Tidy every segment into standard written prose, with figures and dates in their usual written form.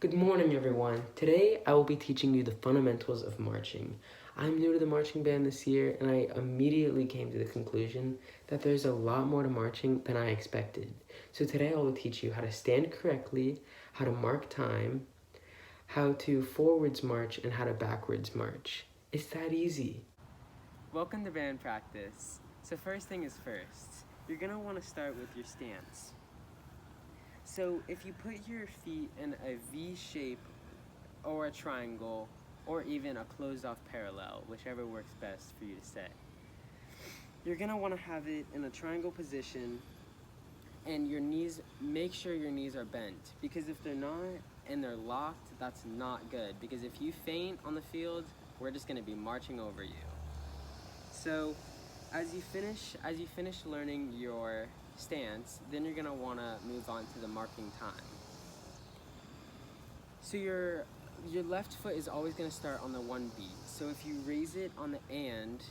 Good morning, everyone. Today I will be teaching you the fundamentals of marching. I'm new to the marching band this year, and I immediately came to the conclusion that there's a lot more to marching than I expected. So today I will teach you how to stand correctly, how to mark time, how to forwards march, and how to backwards march. It's that easy. Welcome to band practice. So first thing is first, you're going to want to start with your stance. So if you put your feet in a V shape or a triangle or even a closed off parallel, whichever works best for you to say, you're going to want to have it in a triangle position and your knees, make sure your knees are bent, because if they're not and they're locked, that's not good, because if you faint on the field, we're just going to be marching over you. So as you finish learning your stance, then you're gonna wanna move on to the marking time. So your left foot is always gonna start on the one beat. So if you raise it on the and,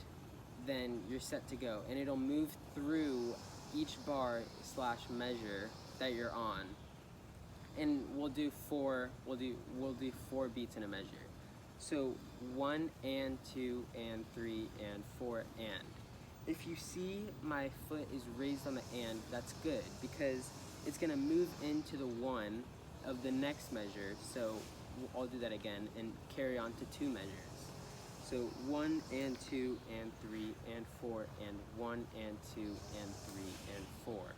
then you're set to go, and it'll move through each bar / measure that you're on. And we'll do four beats in a measure. So 1 and 2 and 3 and 4 and. If you see my foot is raised on the and, that's good, because it's gonna move into the 1 of the next measure. So I'll do that again and carry on to 2 measures. So 1 and 2 and 3 and 4 and 1 and 2 and 3 and 4.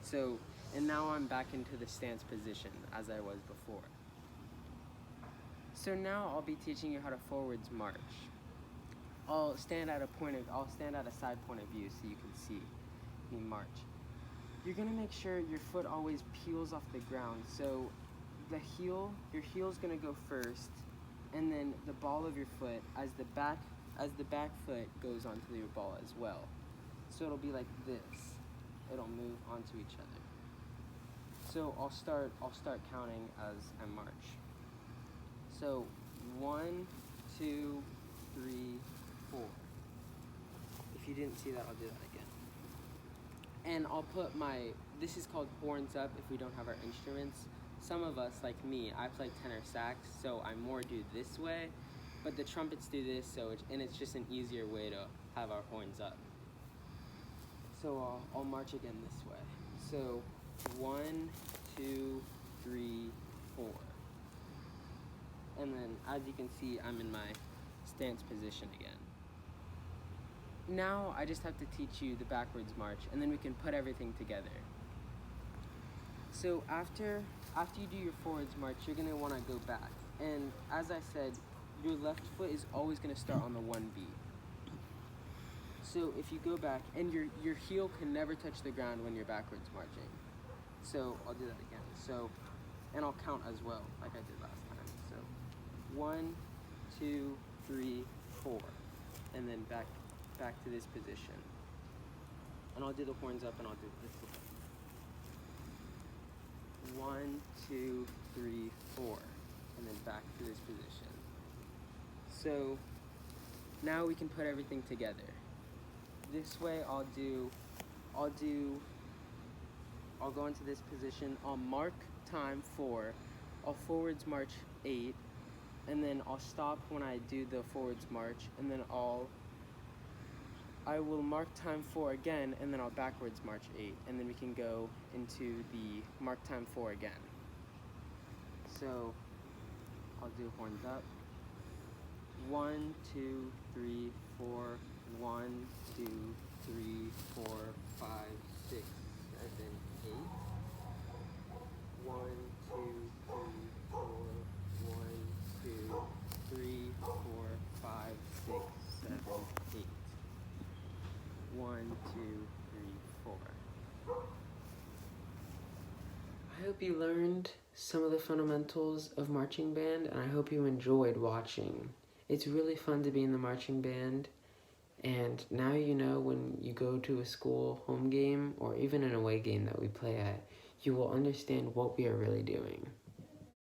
So, and now I'm back into the stance position as I was before. So now I'll be teaching you how to forwards march. I'll stand at a side point of view so you can see me march. You're gonna make sure your foot always peels off the ground. So your heel's gonna go first, and then the ball of your foot as the back foot goes onto your ball as well. So it'll be like this. It'll move onto each other. So I'll start counting as I march. So 1, 2, 3, 4. If you didn't see that, I'll do that again. And I'll put this is called horns up if we don't have our instruments. Some of us, like me, I play tenor sax, so I more do this way, but the trumpets do this, and it's just an easier way to have our horns up. So I'll march again this way. So 1, 2, 3, 4. And then, as you can see, I'm in my stance position again. Now I just have to teach you the backwards march, and then we can put everything together. So after you do your forwards march, you're gonna want to go back. And as I said, your left foot is always gonna start on the one beat. So if you go back, and your heel can never touch the ground when you're backwards marching. So I'll do that again. So, and I'll count as well, like I did last time. So 1, 2, 3, 4, and then back to this position. And I'll do the horns up, and I'll do this again. 1, 2, 3, 4, and then back to this position. So now we can put everything together. This way I'll go into this position, I'll mark time 4, I'll forwards march 8, and then I'll stop when I do the forwards march, and then I will mark time 4 again, and then I'll backwards march 8, and then we can go into the mark time 4 again. So I'll do horns up. 1, 2, 3, 4, 1, 2, 3, 4, 5, 6, 7, 8. 1, 2, 3, 4, 1, 2, 3, 4, 5, 6, 7, 8. 1, 2, 3, 4. I hope you learned some of the fundamentals of marching band, and I hope you enjoyed watching. It's really fun to be in the marching band, and now you know when you go to a school home game or even an away game that we play at, you will understand what we are really doing.